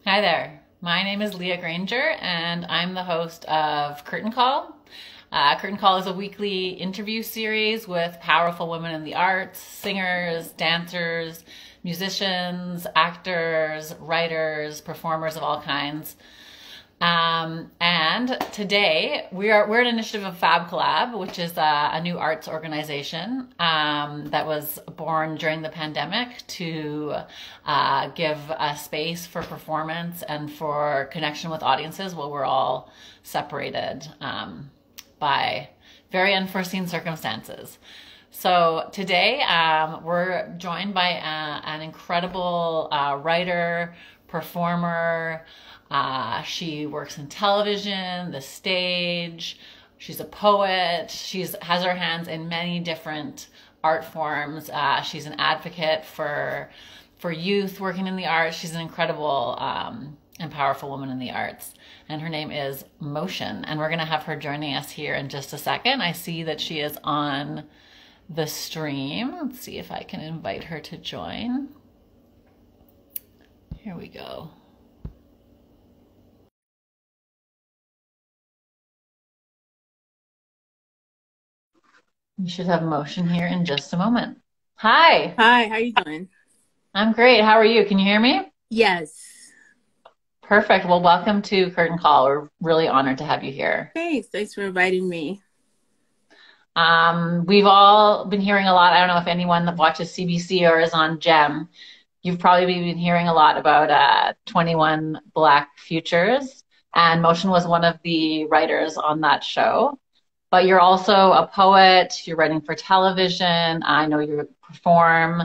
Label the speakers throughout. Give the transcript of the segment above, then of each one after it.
Speaker 1: Hi there. My name is Lia Grainger, and I'm the host of Curtain Call. Curtain Call is a weekly interview series with powerful women in the arts, singers, dancers, musicians, actors, writers, performers of all kinds. And today we're an initiative of Fab Collab, which is a new arts organization that was born during the pandemic to give a space for performance and for connection with audiences while we're all separated by very unforeseen circumstances. So today we're joined by an incredible writer, performer. She works in television, the stage. She's a poet. Has her hands in many different art forms. She's an advocate for youth working in the arts. She's an incredible and powerful woman in the arts. And her name is Motion. And we're going to have her joining us here in just a second. I see that she is on the stream. Let's see if I can invite her to join. Here we go. You should have Motion here in just a moment. Hi.
Speaker 2: Hi, how you doing?
Speaker 1: I'm great. How are you? Can you hear me?
Speaker 2: Yes.
Speaker 1: Perfect. Well, welcome to Curtain Call. We're really honored to have you here.
Speaker 2: Thanks for inviting me.
Speaker 1: We've all been hearing a lot. I don't know if anyone that watches CBC or is on GEM, you've probably been hearing a lot about 21 Black Futures, and Motion was one of the writers on that show. But you're also a poet, you're writing for television, I know you perform,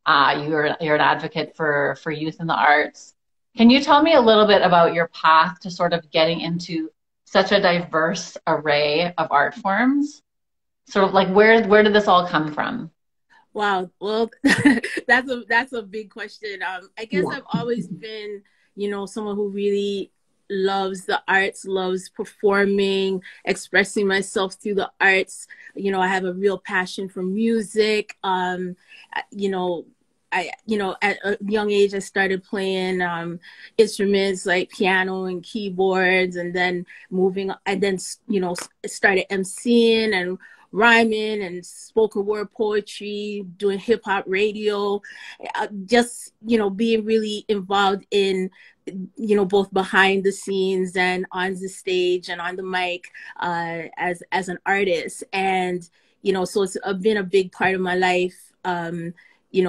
Speaker 1: you're an advocate for youth in the arts. Can you tell me a little bit about your path to sort of getting into such a diverse array of art forms? Sort of like where did this all come from?
Speaker 2: Wow, well, that's a big question. I guess I've always been, someone who really loves the arts, loves performing, expressing myself through the arts. I have a real passion for music. At a young age, I started playing instruments like piano and keyboards, and then started emceeing and rhyming and spoken word poetry, doing hip hop radio, being really involved in, both behind the scenes and on the stage and on the mic as an artist. And, so it's been a big part of my life.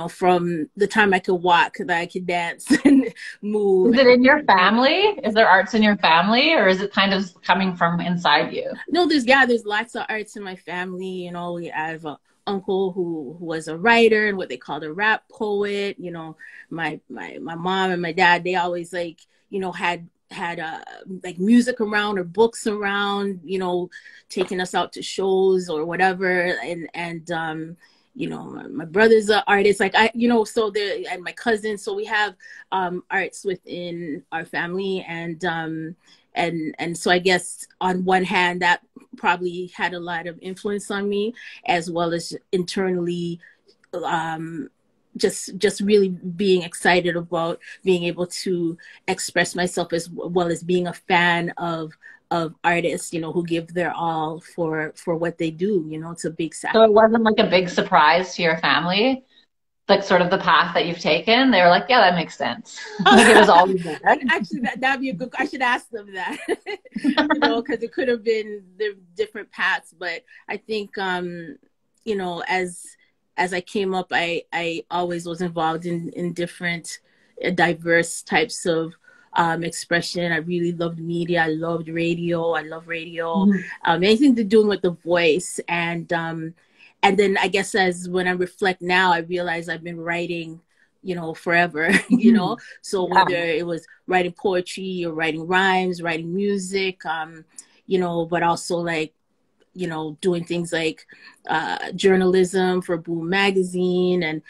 Speaker 2: From the time I could walk, that I could dance and move.
Speaker 1: Is it in your family? Is there arts in your family, or is it kind of coming from inside you?
Speaker 2: No, there's lots of arts in my family. I have an uncle who was a writer and what they called a rap poet. My mom and my dad, they always had like music around or books around, taking us out to shows or whatever. And my brother's an artist, and my cousin. So we have arts within our family, and so I guess on one hand that probably had a lot of influence on me, as well as internally, just really being excited about being able to express myself, as well as being a fan of artists, who give their all for what they do. It's a big sacrifice.
Speaker 1: So it wasn't like a big surprise to your family, like sort of the path that you've taken? They were like, yeah, that makes sense. Like it was always there.
Speaker 2: Actually, that'd be I should ask them that, because it could have been the different paths. But I think, as I came up, I always was involved in different diverse types of expression. I really loved media. I loved radio. I love radio. Mm-hmm. Anything to do with the voice. And then I guess when I reflect now, I realize I've been writing, forever, So whether it was writing poetry or writing rhymes, writing music, but also doing things like journalism for Boom Magazine, and,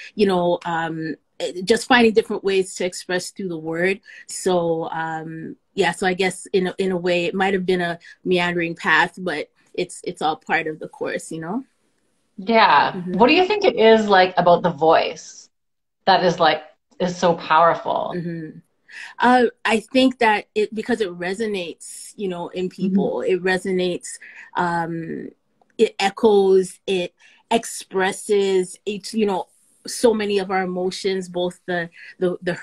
Speaker 2: just finding different ways to express through the word. So, so I guess in a way it might've been a meandering path, but it's all part of the course, Yeah.
Speaker 1: Mm-hmm. What do you think it is like about the voice that is so powerful?
Speaker 2: Mm-hmm. I think that because it resonates, you know, in people. It resonates. It echoes. It expresses. It's, you know, so many of our emotions, both the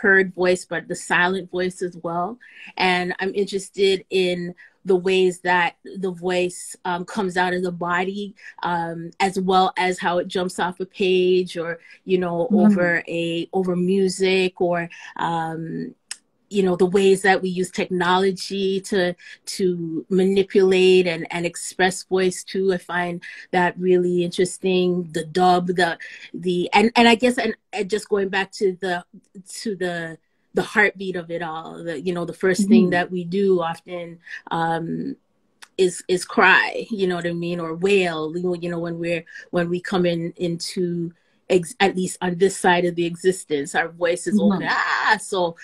Speaker 2: heard voice, but the silent voice as well. And I'm interested in the ways that the voice comes out of the body, as well as how it jumps off a page, or, you know, over music, or you know, the ways that we use technology to manipulate and express voice too. I find that really interesting. The dub, and I guess, and just going back to the heartbeat of it all. You know, the first thing that we do often is cry. You know what I mean, or wail. You know, when we come into at least on this side of the existence, our voice is open. So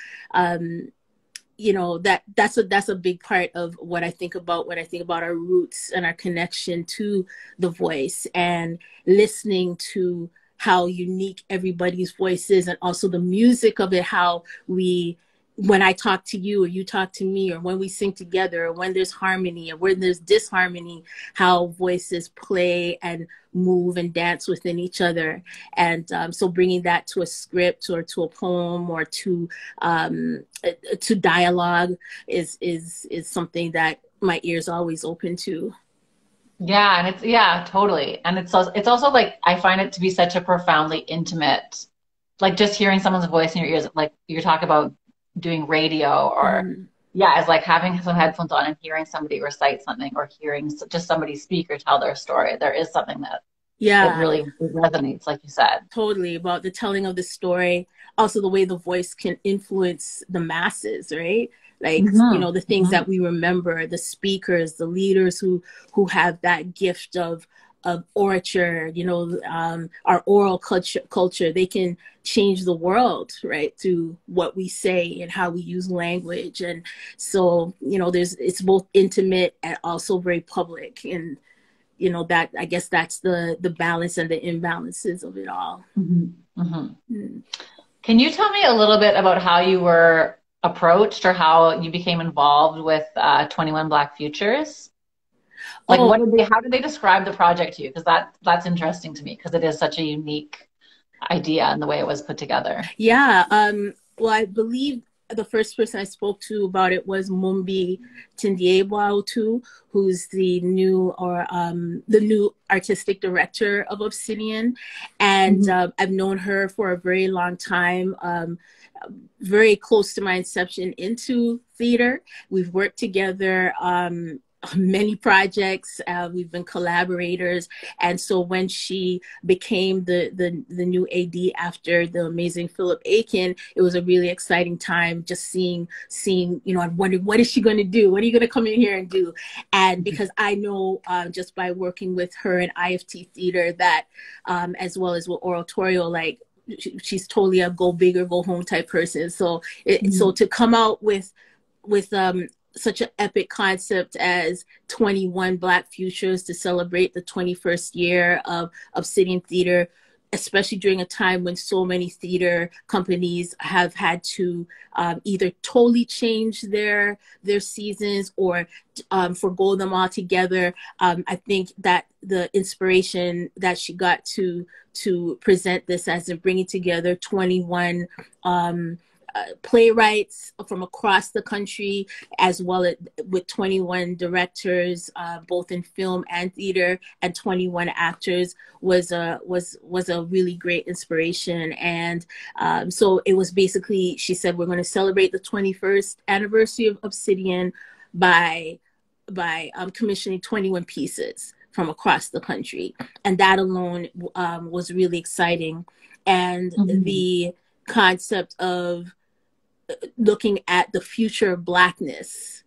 Speaker 2: you know, that's a big part of what I think about when I think about our roots and our connection to the voice, and listening to how unique everybody's voice is, and also the music of it, how when I talk to you, or you talk to me, or when we sing together, or when there's harmony, or when there's disharmony, how voices play and move and dance within each other. And so bringing that to a script, or to a poem, or to dialogue is something that my ear's always open to.
Speaker 1: Yeah, and it's totally. And it's also like, I find it to be such a profoundly intimate, like just hearing someone's voice in your ears, like you talk about doing radio, or it's like having some headphones on and hearing somebody recite something, or hearing just somebody speak or tell their story. There is something that it really resonates, like you said.
Speaker 2: Totally, about the telling of the story. Also the way the voice can influence the masses, right? Like, you know, the things that we remember, the speakers, the leaders who have that gift of orature, you know, our oral culture, they can change the world, right, through what we say and how we use language. And so, you know, it's both intimate and also very public. And, you know, that, I guess that's the balance and the imbalances of it all.
Speaker 1: Can you tell me a little bit about how you were approached, or how you became involved with 21 Black Futures? Like, how did they describe the project to you? Because that's interesting to me, because it is such a unique idea and the way it was put together.
Speaker 2: Yeah. Well, I believe the first person I spoke to about it was Mumbi Tindiebwautu, who's the new artistic director of Obsidian. And I've known her for a very long time. Very close to my inception into theater. We've worked together many projects. We've been collaborators. And so when she became the new AD after the amazing Philip Aiken, it was a really exciting time, just seeing, you know, I wondered, what is she going to do? What are you going to come in here and do? And because I know just by working with her in IFT theater that, as well as with oratorio, like, she's totally a go big or go home type person. So so to come out with such an epic concept as 21 Black Futures to celebrate the 21st year of Obsidian Theater, especially during a time when so many theater companies have had to either totally change their seasons, or forgo them altogether. I think that the inspiration that she got to present this as, in bringing together 21 playwrights from across the country, as well as with 21 directors, both in film and theater, and 21 actors, was a really great inspiration. And so it was basically, she said, we're going to celebrate the 21st anniversary of Obsidian by commissioning 21 pieces from across the country. And that alone was really exciting. And the concept of looking at the future of Blackness,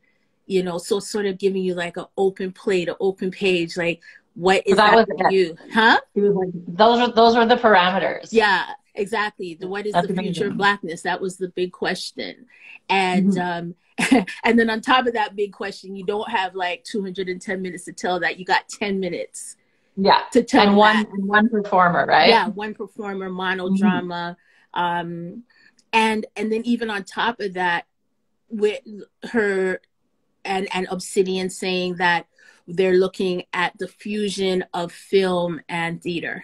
Speaker 2: you know, so sort of giving you like an open plate, an open page, like, what is that for you? Huh?
Speaker 1: Those were the parameters.
Speaker 2: Yeah, exactly. What is the future of Blackness? That was the big question. And and then on top of that big question, you don't have like 210 minutes to tell that. You got 10 minutes.
Speaker 1: Yeah.
Speaker 2: To tell
Speaker 1: and one performer, right?
Speaker 2: Yeah, one performer, monodrama. And then even on top of that, with her and Obsidian saying that they're looking at the fusion of film and theater.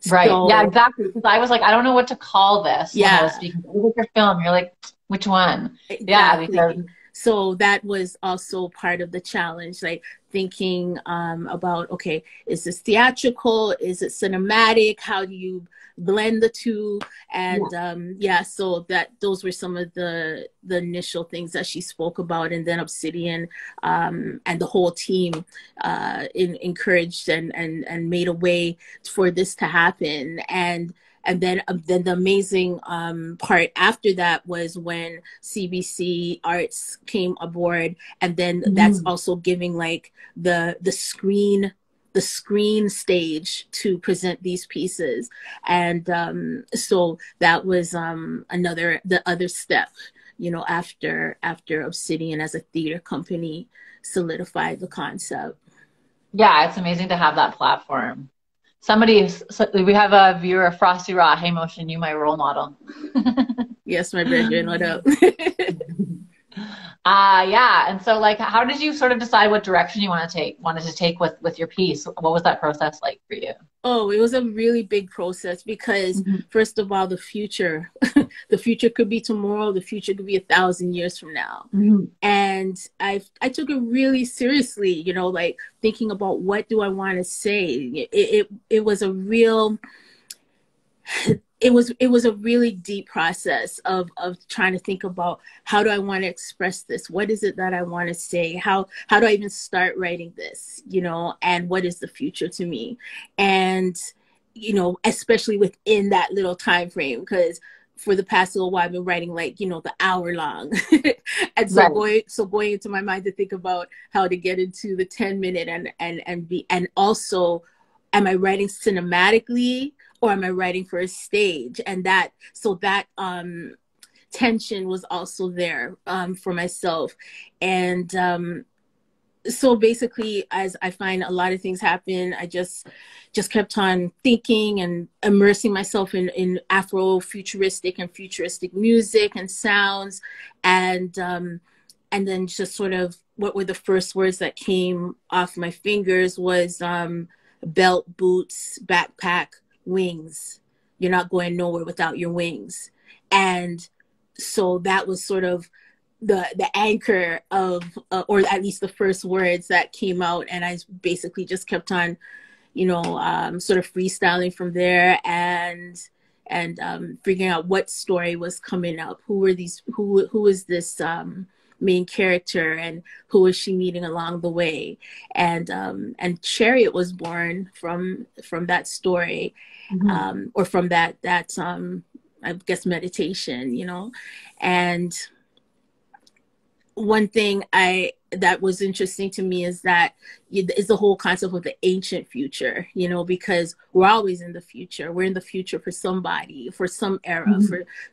Speaker 1: Right.
Speaker 2: So,
Speaker 1: Yeah, exactly. Because I was like, I don't know what to call this when I was
Speaker 2: yeah,
Speaker 1: speaking. Look at your film. You're like, which one? Yeah,
Speaker 2: exactly.
Speaker 1: because
Speaker 2: So that was also part of the challenge, like thinking about, okay, is this theatrical? Is it cinematic? How do you blend the two? And yeah, so those were some of the initial things that she spoke about. And then Obsidian and the whole team encouraged and made a way for this to happen. And then the amazing part after that was when CBC Arts came aboard, and then that's also giving like the screen stage to present these pieces. And so that was the other step, you know, after Obsidian as a theater company solidified the concept.
Speaker 1: yeah, it's amazing to have that platform. We have a viewer, Frosty Raw. Hey, Motion, you my role model.
Speaker 2: Yes, my brethren, what up?
Speaker 1: Yeah. And so like, how did you sort of decide what direction you wanted to take with your piece? What was that process like for you?
Speaker 2: Oh, it was a really big process because first of all, the future, the future could be tomorrow. The future could be 1,000 years from now. And I took it really seriously, you know, like thinking about what do I want to say. It was a real, it was a really deep process of trying to think about how do I want to express this? What is it that I want to say? How do I even start writing this, you know, and what is the future to me? And, you know, especially within that little time frame, because for the past little while I've been writing like, you know, the hour long. And so going into my mind to think about how to get into the 10-minute and also, am I writing cinematically or am I writing for a stage? And that tension was also there for myself. And so basically, as I find a lot of things happen, I just kept on thinking and immersing myself in Afro-futuristic and futuristic music and sounds. And then just sort of what were the first words that came off my fingers was belt, boots, backpack, wings. You're not going nowhere without your wings. And so that was sort of the anchor of or at least the first words that came out. And I basically just kept on, you know, sort of freestyling from there and figuring out what story was coming up. Who is this main character and who is she meeting along the way? And Chariot was born from that story, or from that I guess meditation, you know. And one thing that was interesting to me is that is the whole concept of the ancient future, you know, because we're always in the future. We're in the future for somebody, for some era,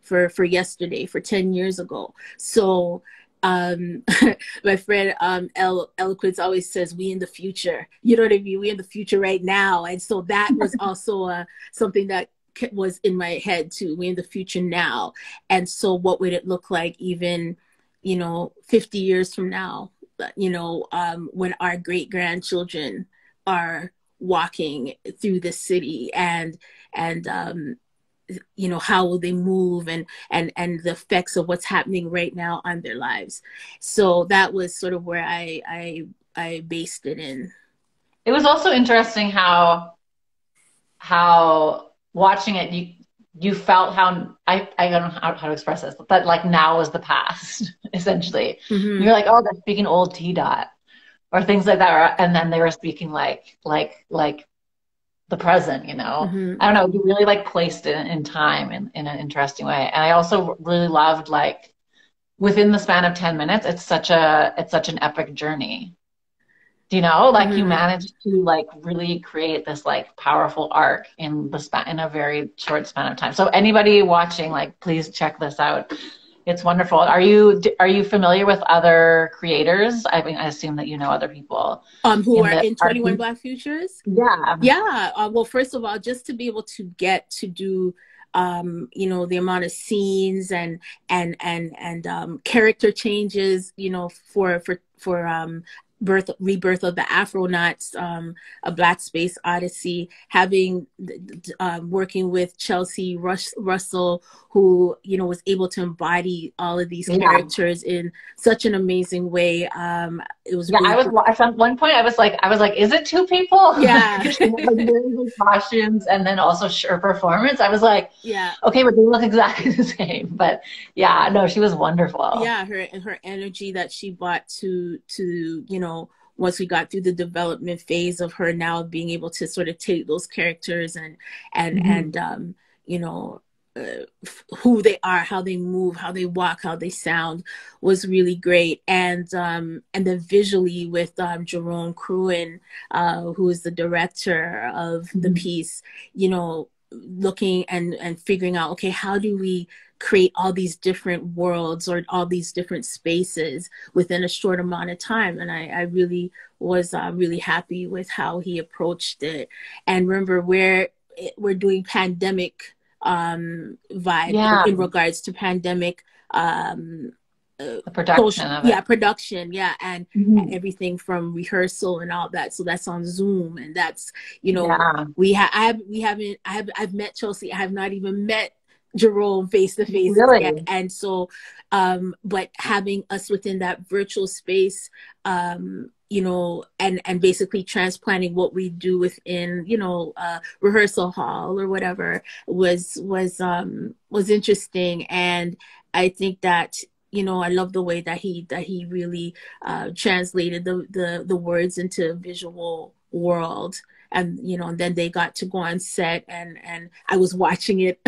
Speaker 2: for yesterday, for 10 years ago. So my friend Eloquence always says, we in the future, you know what I mean? We in the future right now. And so that was also something that was in my head too. We in the future now. And so what would it look like even, you know, 50 years from now, you know, when our great grandchildren are walking through the city and you know, how will they move and the effects of what's happening right now on their lives. So that was sort of where I based it in.
Speaker 1: It was also interesting how watching it, you felt how I don't know how to express this, but that like now is the past, essentially. You're like, oh, they're speaking old T-Dot or things like that, and then they were speaking like the present, you know. I don't know, you really like placed it in time in an interesting way. And I also really loved like within the span of 10 minutes, it's such an epic journey. You know, like you managed to like really create this like powerful arc in a very short span of time. So anybody watching, like, please check this out. It's wonderful. Are you familiar with other creators? I mean, I assume that you know other people
Speaker 2: who are in 21 Black Futures.
Speaker 1: Yeah.
Speaker 2: Yeah. Well, first of all, just to be able to get to do you know, the amount of scenes and character changes, you know, for rebirth of the Afronauts, a Black Space Odyssey, having working with Chelsea Russell, who, you know, was able to embody all of these characters in such an amazing way. It was really
Speaker 1: at one point I was like, is it two people?
Speaker 2: Yeah.
Speaker 1: Like, wearing costumes and then also her performance. I was like,
Speaker 2: yeah,
Speaker 1: okay, but they look exactly the same. But yeah, no, she was wonderful.
Speaker 2: Yeah, her energy that she brought to you know, once we got through the development phase of her now being able to sort of take those characters and you know, who they are, how they move, how they walk, how they sound, was really great. And then visually with Jerome Cruin, who is the director of the piece, you know, looking and figuring out, okay, how do we create all these different worlds or all these different spaces within a short amount of time? And I really was really happy with how he approached it. And remember, we're doing pandemic vibe in regards to pandemic
Speaker 1: the production of it.
Speaker 2: Production, and everything from rehearsal and all that. So that's on Zoom, and that's, you know, I've met Chelsea. I have not even met Jerome face to face yet. And so but having us within that virtual space, you know, and basically transplanting what we do within, you know, rehearsal hall or whatever was interesting. And I think that, you know, I love the way that he really translated the words into a visual world. And, you know, and then they got to go on set, and I was watching it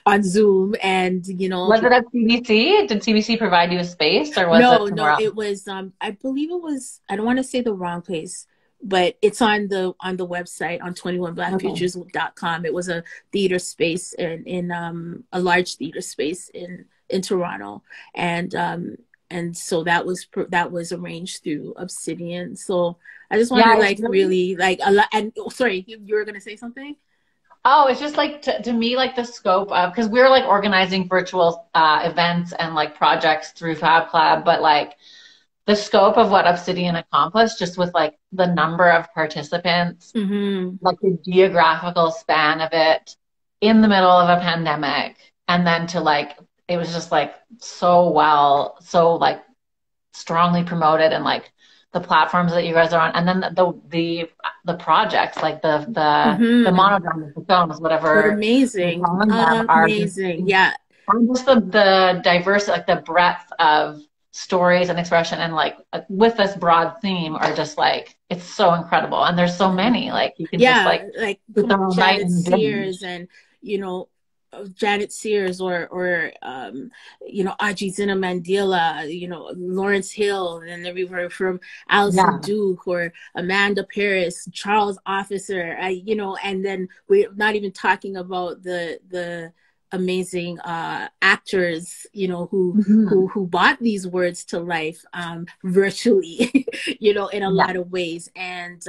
Speaker 2: on Zoom, and, you know.
Speaker 1: Was it at CBC? Did CBC provide you a space, or was it somewhere else?
Speaker 2: It was, I believe it was, I don't want to say the wrong place, but it's on the website on 21blackfutures.com. It was a theater space in a large theater space in Toronto. And so that was arranged through Obsidian. So I just want to really like a lot. And sorry, you were going to say something?
Speaker 1: Oh, it's just like to me, like the scope of, because we're like organizing virtual events and like projects through Fab Club, but like the scope of what Obsidian accomplished, just with like the number of participants, like the geographical span of it in the middle of a pandemic, and then to like, it was just like so like strongly promoted, and like the platforms that you guys are on, and then the projects, like the monodramas, the films, whatever.
Speaker 2: They're amazing. Amazing. Yeah.
Speaker 1: And just the diversity, like the breadth of stories and expression, and like with this broad theme, are just like, it's so incredible. And there's so many, like you can just like
Speaker 2: Janet Sears, and, you know, Janet Sears, or you know, Audrey Zina Mandela, you know, Lawrence Hill, and everywhere from Alison Duke or Amanda Paris, Charles Officer, you know, and then we're not even talking about the amazing actors, you know, who brought these words to life virtually, you know, in a lot of ways. And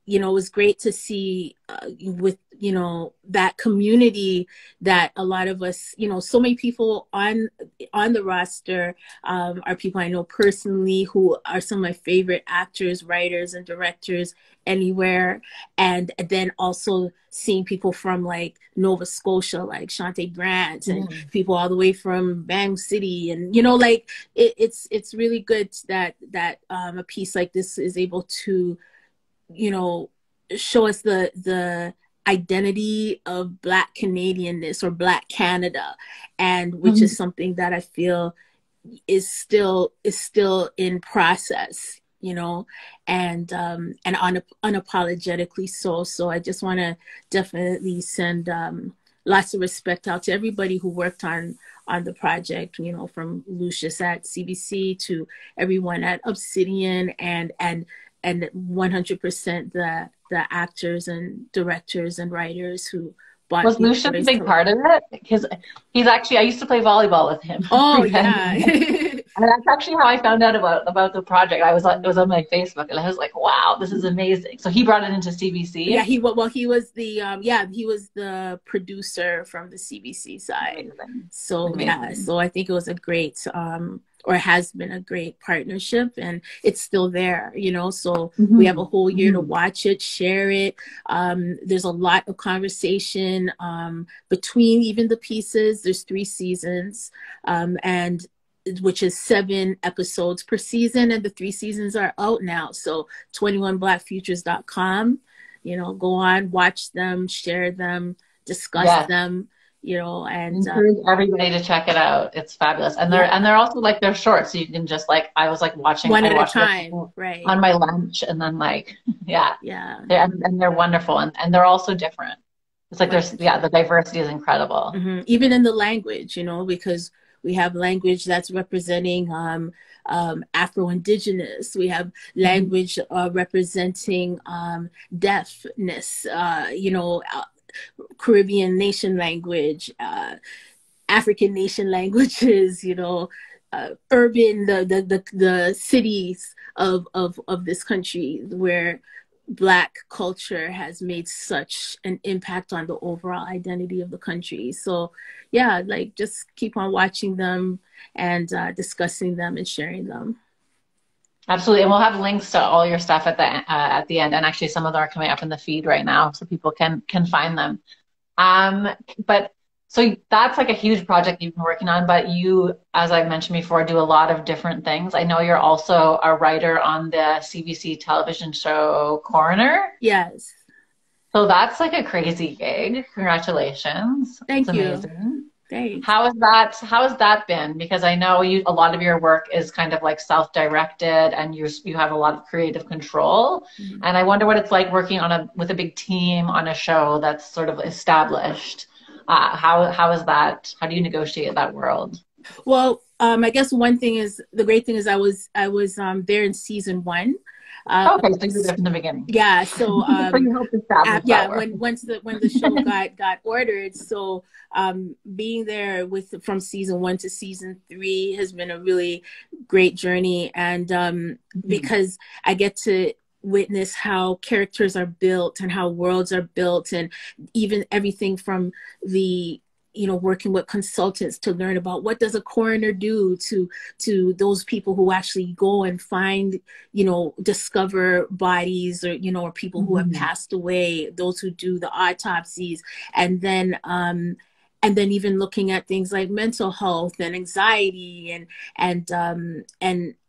Speaker 2: you know, it was great to see with, you know, that community that a lot of us, you know, so many people on the roster are people I know personally, who are some of my favorite actors, writers, and directors anywhere. And then also seeing people from like Nova Scotia, like Shantae Grant, and people all the way from Bang City. And, you know, like it's really good that a piece like this is able to, you know, show us the identity of Black Canadianness or Black Canada, and which is something that I feel is still in process, you know, and unapologetically so. So I just want to definitely send lots of respect out to everybody who worked on the project, you know, from Lucius at CBC to everyone at Obsidian, and 100% the actors and directors and writers who bought.
Speaker 1: Was Lucius a big part of it? Because he's actually, I used to play volleyball with him.
Speaker 2: Oh, yeah.
Speaker 1: And that's actually how I found out about the project. It was on my Facebook, and I was like, "Wow, this is amazing!" So he brought it into
Speaker 2: Yeah,
Speaker 1: CBC.
Speaker 2: he was the he was the producer from the CBC side.
Speaker 1: Amazing,
Speaker 2: So yeah,
Speaker 1: amazing.
Speaker 2: so I think it was a great or has been a great partnership, and it's still there, you know. So we have a whole year to watch it, share it. There's a lot of conversation between even the pieces. There's 3 seasons, and which is 7 episodes per season, and the 3 seasons are out now. So 21blackfutures.com, you know, go on, watch them, share them, discuss them, you know, and
Speaker 1: encourage everybody to check it out. It's fabulous. And they're also like, they're short, so you can just like, I was like watching
Speaker 2: one
Speaker 1: I
Speaker 2: at a
Speaker 1: watched
Speaker 2: time,
Speaker 1: it
Speaker 2: right?
Speaker 1: on my lunch, and then like they're wonderful, and they're also different. It's like there's the diversity is incredible.
Speaker 2: Even in the language, you know, because we have language that's representing Afro-Indigenous. We have language representing deafness, you know, Caribbean nation language, African nation languages, you know, urban, the cities of this country where Black culture has made such an impact on the overall identity of the country. So yeah, like just keep on watching them and discussing them and sharing them.
Speaker 1: Absolutely, and we'll have links to all your stuff at the end, and actually some of them are coming up in the feed right now, so people can find them. But so that's like a huge project you've been working on, but you, as I mentioned before, do a lot of different things. I know you're also a writer on the CBC television show Coroner.
Speaker 2: Yes.
Speaker 1: So that's like a crazy gig. Congratulations.
Speaker 2: Thank you.
Speaker 1: Amazing.
Speaker 2: Thanks.
Speaker 1: How has that been? Because I know a lot of your work is kind of like self-directed, and you have a lot of creative control. And I wonder what it's like working with a big team on a show that's sort of established. How is that? How do you negotiate that world?
Speaker 2: Well, I guess the great thing is I was there in season 1.
Speaker 1: Okay, so you're there from the beginning.
Speaker 2: Yeah, so
Speaker 1: so you helped establish that work.
Speaker 2: when the show got ordered, so being there from season 1 to season 3 has been a really great journey, and because I get to witness how characters are built and how worlds are built, and even everything from the, you know, working with consultants to learn about what does a coroner do, to those people who actually go and find, you know, discover bodies, or, you know, or people who have passed away, those who do the autopsies, and then even looking at things like mental health and anxiety, and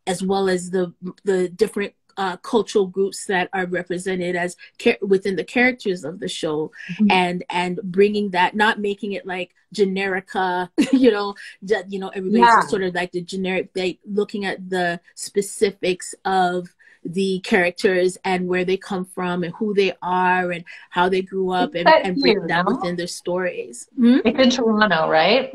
Speaker 2: as well as the different cultural groups that are represented as within the characters of the show, and bringing that, not making it like generica, you know, everybody's sort of like the generic, like looking at the specifics of the characters and where they come from and who they are and how they grew up, and bring that within their stories.
Speaker 1: It's in Toronto, right?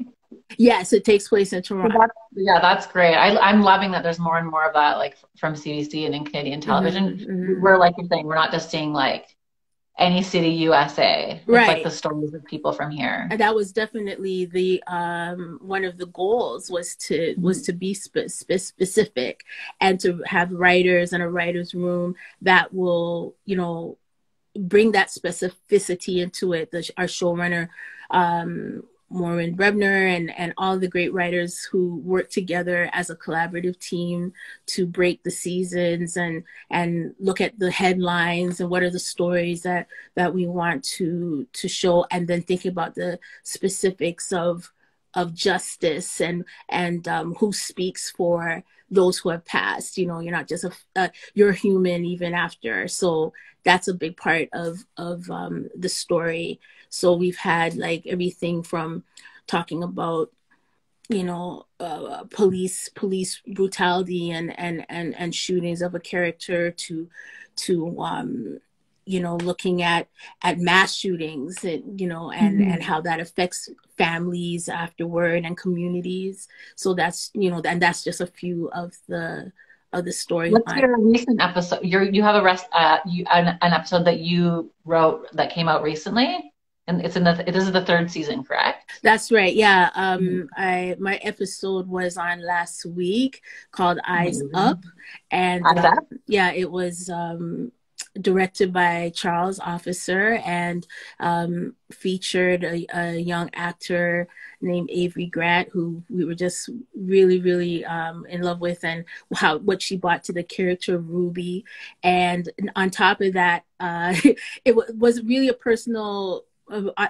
Speaker 2: Yes, it takes place in Toronto.
Speaker 1: So that's great. I'm loving that there's more and more of that, like from CBC and in Canadian television. We're, like you're saying, we're not just seeing like any city USA. It's like the stories of people from here.
Speaker 2: And that was definitely the one of the goals, was to be specific, and to have writers and a writer's room that will, you know, bring that specificity into it. Our showrunner, Maureen Brebner, and all the great writers who work together as a collaborative team to break the seasons and look at the headlines and what are the stories that we want to show, and then think about the specifics of justice and who speaks for those who have passed. You know, you're not just you're human even after. So that's a big part of the story. So we've had like everything from talking about, you know, police brutality and shootings of a character to you know, looking at mass shootings, and, you know, and how that affects families afterward and communities. So that's, you know, and that's just a few of the story.
Speaker 1: What's your recent episode? You have an episode that you wrote that came out recently? And it's in the, this is the third season, correct?
Speaker 2: That's right. Yeah.
Speaker 1: Mhm.
Speaker 2: My episode was on last week called Eyes Up,
Speaker 1: Amazing.
Speaker 2: and
Speaker 1: I thought.
Speaker 2: yeah, it was directed by Charles Officer and featured a young actor named Avery Grant, who we were just really, really in love with, and what she brought to the character of Ruby. And on top of that, it was really a personal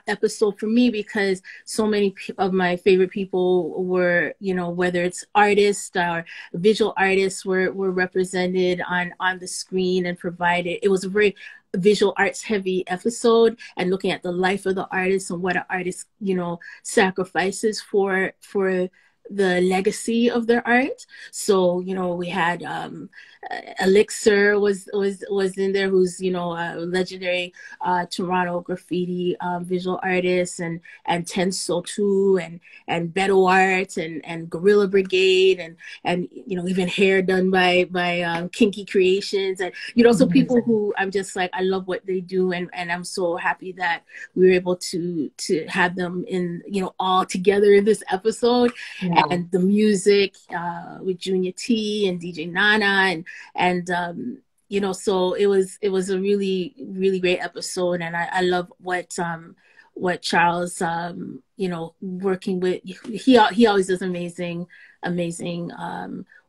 Speaker 2: episode for me because so many of my favorite people were, you know, whether it's artists or visual artists were represented on the screen and provided. It was a very visual arts heavy episode, and looking at the life of the artist and what an artist, you know, sacrifices for the legacy of their art. So, you know, we had Elixir was in there, who's, you know, a legendary Toronto graffiti visual artist, and Tenso too, and Beto Art, and Gorilla Brigade, and you know, even hair done by Kinky Creations, and you know, so people who I'm just like, I love what they do, and I'm so happy that we were able to have them in, you know, all together in this episode.
Speaker 1: Yeah.
Speaker 2: And the music with Junior T and DJ Nana, and you know, so it was a really, really great episode, and I love what Charles, you know, working with, he always does amazing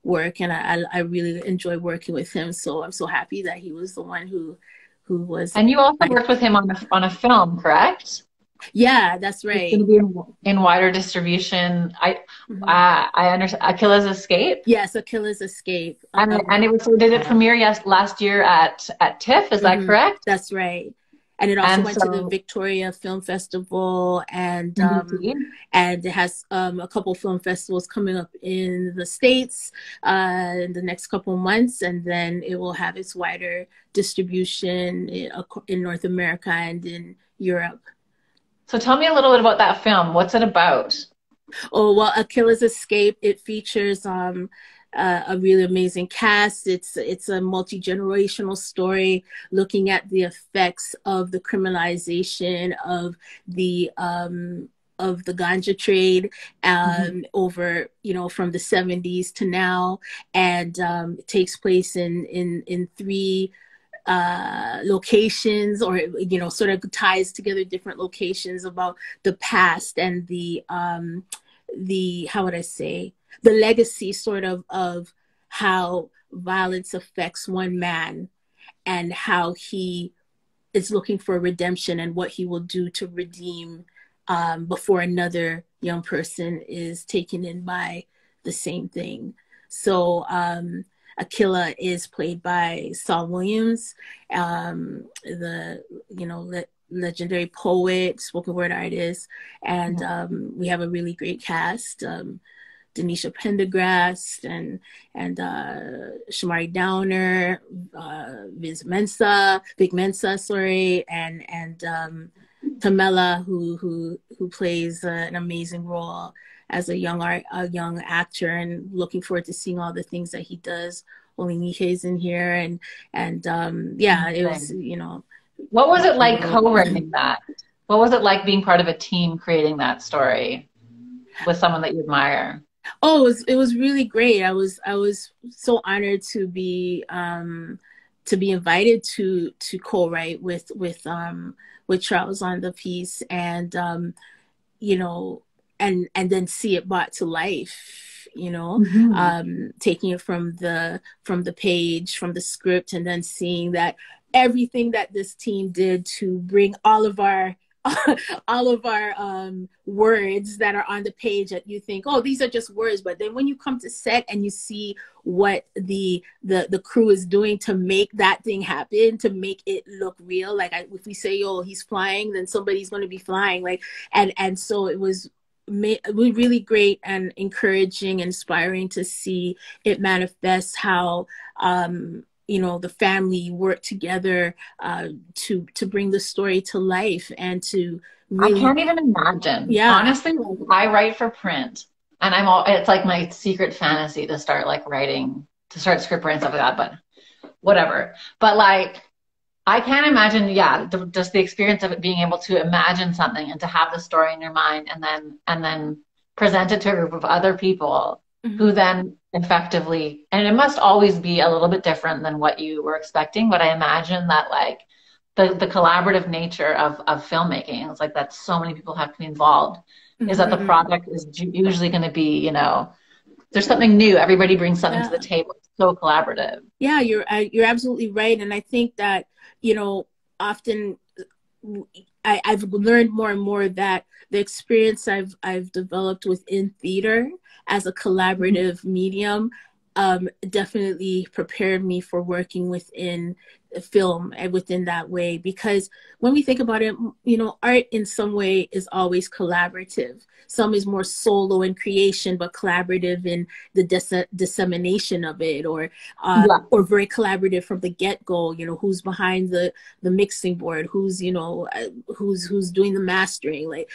Speaker 2: work, and I really enjoy working with him. So I'm so happy that he was the one who was.
Speaker 1: And you also worked with him on a film, correct?
Speaker 2: Yeah, that's right.
Speaker 1: It's going to be in wider distribution. I understand. Akila's Escape.
Speaker 2: Yes, Akila's Escape.
Speaker 1: And it was, did it premiere last year at TIFF? Is that correct?
Speaker 2: That's right. And it also went to the Victoria Film Festival, and it has a couple film festivals coming up in the States in the next couple months, and then it will have its wider distribution in North America and in Europe.
Speaker 1: So tell me a little bit about that film. What's it about?
Speaker 2: Oh, well, Akila's Escape, it features a really amazing cast. It's a multi-generational story looking at the effects of the criminalization of the ganja trade over, you know, from the 70s to now, and it takes place in three locations, or, you know, sort of ties together different locations about the past and the how would I say, the legacy sort of how violence affects one man, and how he is looking for redemption, and what he will do to redeem before another young person is taken in by the same thing. So Akila is played by Saul Williams, the, you know, legendary poet, spoken word artist, and we have a really great cast. Denisha Pendergrass and Shamari Downer, Vic Mensa, sorry, and Tamela, who plays an amazing role as a young actor, and looking forward to seeing all the things that he does. Olinihe's in here, and yeah, it was, you know.
Speaker 1: What was it like co-writing that? What was it like being part of a team creating that story with someone that you admire?
Speaker 2: Oh, it was really great. I was so honored to be invited to co-write with Charles on the piece, and you know, and then see it brought to life, you know, taking it from the page, from the script, and then seeing that everything that this team did to bring all of our words that are on the page, that you think, oh, these are just words, but then when you come to set and you see what the crew is doing to make that thing happen, to make it look real, like if we say, oh, he's flying, then somebody's going to be flying, like, and so it was really great and encouraging, inspiring to see it manifest how you know, the family worked together to bring the story to life, and to really... I
Speaker 1: can't even imagine.
Speaker 2: Yeah,
Speaker 1: honestly, I write for print, and it's like my secret fantasy to start like writing, to start script writing, stuff like that, but whatever. But like, I can't imagine, yeah, just the experience of it, being able to imagine something and to have the story in your mind and then present it to a group of other people who
Speaker 2: Mm-hmm.
Speaker 1: then effectively, and it must always be a little bit different than what you were expecting, but I imagine that like the collaborative nature of filmmaking, it's like that so many people have to be involved, is that the
Speaker 2: Mm-hmm.
Speaker 1: project is usually going to be, there's something new. Everybody brings something to the
Speaker 2: Yeah.
Speaker 1: table. It's so collaborative.
Speaker 2: Yeah, you're absolutely right, and I think that often I've learned more and more that the experience I've developed within theater as a collaborative medium definitely prepared me for working within film and within that way. Because when we think about it, art in some way is always collaborative. Some is more solo in creation, but collaborative in the dissemination of it,
Speaker 1: Yeah.
Speaker 2: or very collaborative from the get-go. Who's behind the mixing board, who's who's doing the mastering, like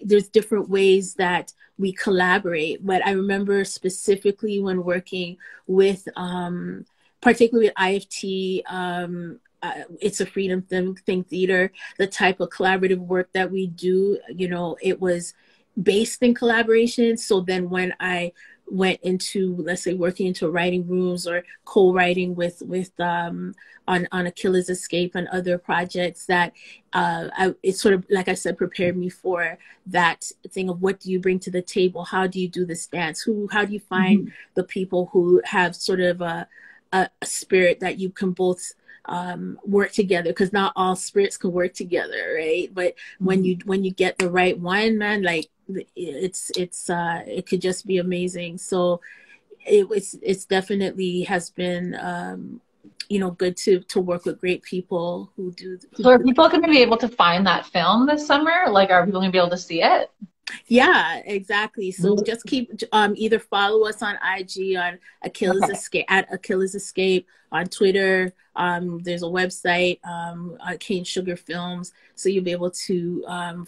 Speaker 2: there's different ways that we collaborate. But I remember specifically when working with particularly with IFT, it's a freedom thing theater, the type of collaborative work that we do, it was based in collaboration. So then when I went into, let's say, working into writing rooms or co-writing with on Achilles Escape and other projects, that it sort of, like I said, prepared me for that thing of what do you bring to the table? How do you do this dance? How do you find the people who have sort of a spirit that you can both work together? Because not all spirits can work together, right? But when you get the right one, man, like it could just be amazing. So it's definitely has been good to work with great people who do.
Speaker 1: So are people going to be able to find that film this summer? Like, are people going to be able to see it?
Speaker 2: Yeah, exactly. So just keep either follow us on IG on Achilles
Speaker 1: Okay.
Speaker 2: Escape, at Achilles Escape, on Twitter. There's a website, Cane Sugar Films, so you'll be able to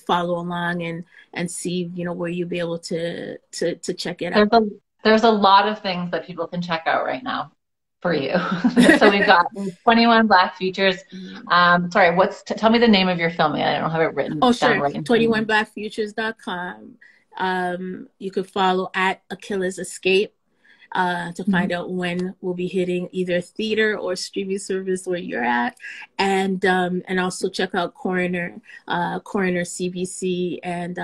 Speaker 2: follow along and see where you'll be able to check it out.
Speaker 1: There's a lot of things that people can check out right now for you. So we've got 21 Black Features. Sorry, tell me the name of your film again. I don't have it written
Speaker 2: Oh,
Speaker 1: down
Speaker 2: sure.
Speaker 1: right in front of me.
Speaker 2: 21blackfutures.com. You could follow at Achilles Escape to find out when we'll be hitting either theater or streaming service where you're at, and also check out Coroner CBC, and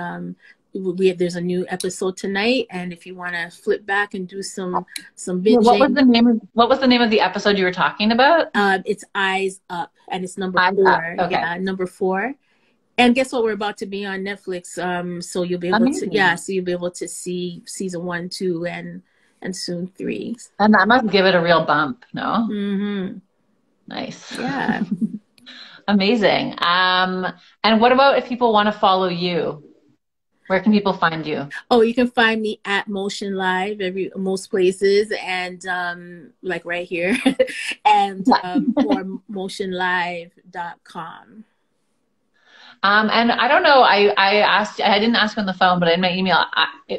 Speaker 2: there's a new episode tonight, and if you want to flip back and do some
Speaker 1: What was
Speaker 2: binging,
Speaker 1: the name of the episode you were talking about?
Speaker 2: it's Eyes Up, and it's number
Speaker 1: Eyes Up.
Speaker 2: 4.
Speaker 1: Okay.
Speaker 2: Yeah, number 4. And guess what? We're about to be on Netflix. So you'll be able
Speaker 1: Amazing.
Speaker 2: so you'll be able to see season 1, 2, and soon 3.
Speaker 1: And that must give it a real bump, no? Nice.
Speaker 2: Yeah.
Speaker 1: Amazing. And what about if people want to follow you? Where can people find you?
Speaker 2: Oh, you can find me at Motion Live most places, and like right here, and or motionlive.com.
Speaker 1: And I don't know, I didn't ask you on the phone, but in my email,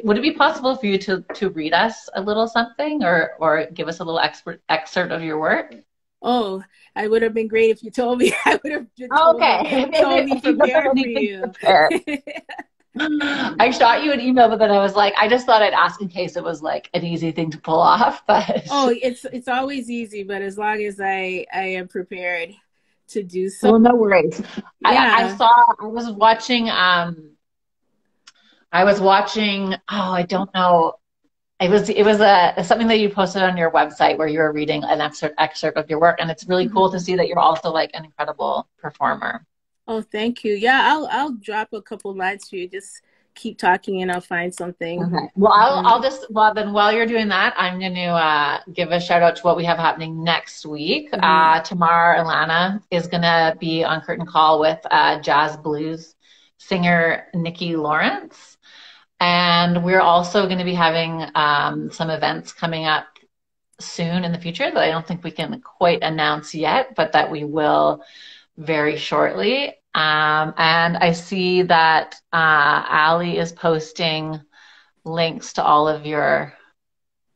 Speaker 1: would it be possible for you to read us a little something, or give us a little excerpt of your work?
Speaker 2: Oh, I would have been great if you told me. I would have been
Speaker 1: totally
Speaker 2: prepared for you.
Speaker 1: I shot you an email, but then I was like, I just thought I'd ask in case it was like an easy thing to pull off. But
Speaker 2: it's always easy, but as long as I am prepared to do so.
Speaker 1: Well, no worries.
Speaker 2: Yeah.
Speaker 1: I was watching, oh, I don't know. It was something that you posted on your website where you were reading an excerpt of your work. And it's really cool to see that you're also like an incredible performer.
Speaker 2: Oh, thank you. Yeah, I'll drop a couple lines for you. Just keep talking and I'll find something.
Speaker 1: Okay. Well, while you're doing that, I'm going to give a shout out to what we have happening next week. Tomorrow, Ilana is going to be on Curtain Call with jazz blues singer Nikki Lawrence. And we're also going to be having some events coming up soon in the future that I don't think we can quite announce yet, but that we will very shortly. And I see that Ali is posting links to all of your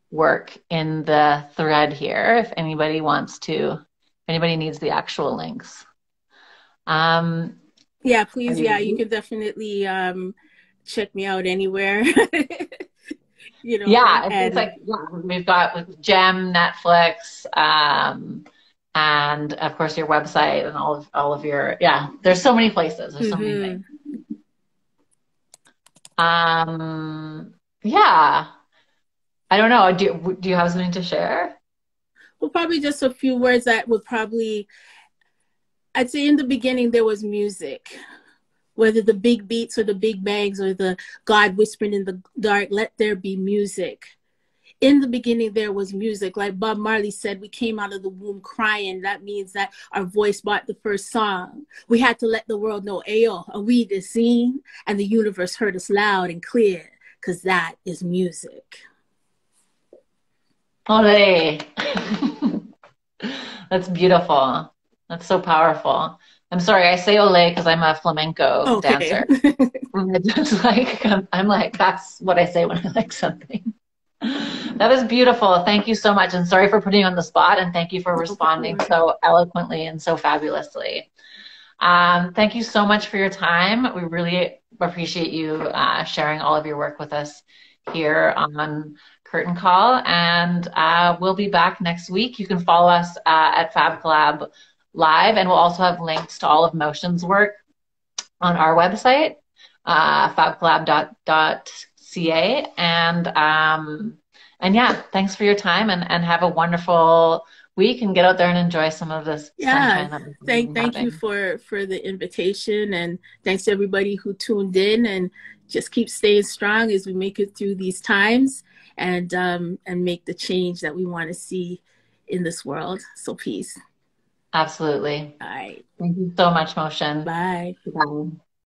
Speaker 1: work in the thread here if anybody wants to anybody needs the actual links.
Speaker 2: Yeah,
Speaker 1: Are
Speaker 2: please. Yeah, you
Speaker 1: you?
Speaker 2: can definitely check me out anywhere. You know,
Speaker 1: Yeah, it's
Speaker 2: and
Speaker 1: like yeah, we've got with Gem, Netflix, and of course your website and all of your yeah. There's so many places. There's so many things. Yeah. I don't know. Do you have something to share?
Speaker 2: well, probably just a few words that would probably, I'd say in the beginning there was music, whether the big beats or the big bangs or the God whispering in the dark, let there be music. In the beginning, there was music. Like Bob Marley said, we came out of the womb crying. That means that our voice brought the first song. We had to let the world know, ayo, are we the scene? And the universe heard us loud and clear, because that is music.
Speaker 1: Ole. That's beautiful. That's so powerful. I'm sorry, I say ole because I'm a flamenco
Speaker 2: Okay.
Speaker 1: dancer. It's like I'm like that's what I say when I like something. That was beautiful. Thank you so much. And sorry for putting you on the spot. And thank you for responding so eloquently and so fabulously. Thank you so much for your time. We really appreciate you sharing all of your work with us here on Curtain Call. And we'll be back next week. You can follow us at Fab Collab Live. And we'll also have links to all of Motion's work on our website, fabcollab.ca. And yeah, thanks for your time and have a wonderful week and get out there and enjoy some of this sunshine that we're
Speaker 2: Thank you
Speaker 1: having.
Speaker 2: for the invitation, and thanks to everybody who tuned in, and just keep staying strong as we make it through these times and make the change that we want to see in this world. So peace.
Speaker 1: Absolutely.
Speaker 2: All right.
Speaker 1: Thank you so much, Motion.
Speaker 2: Bye.
Speaker 1: Bye.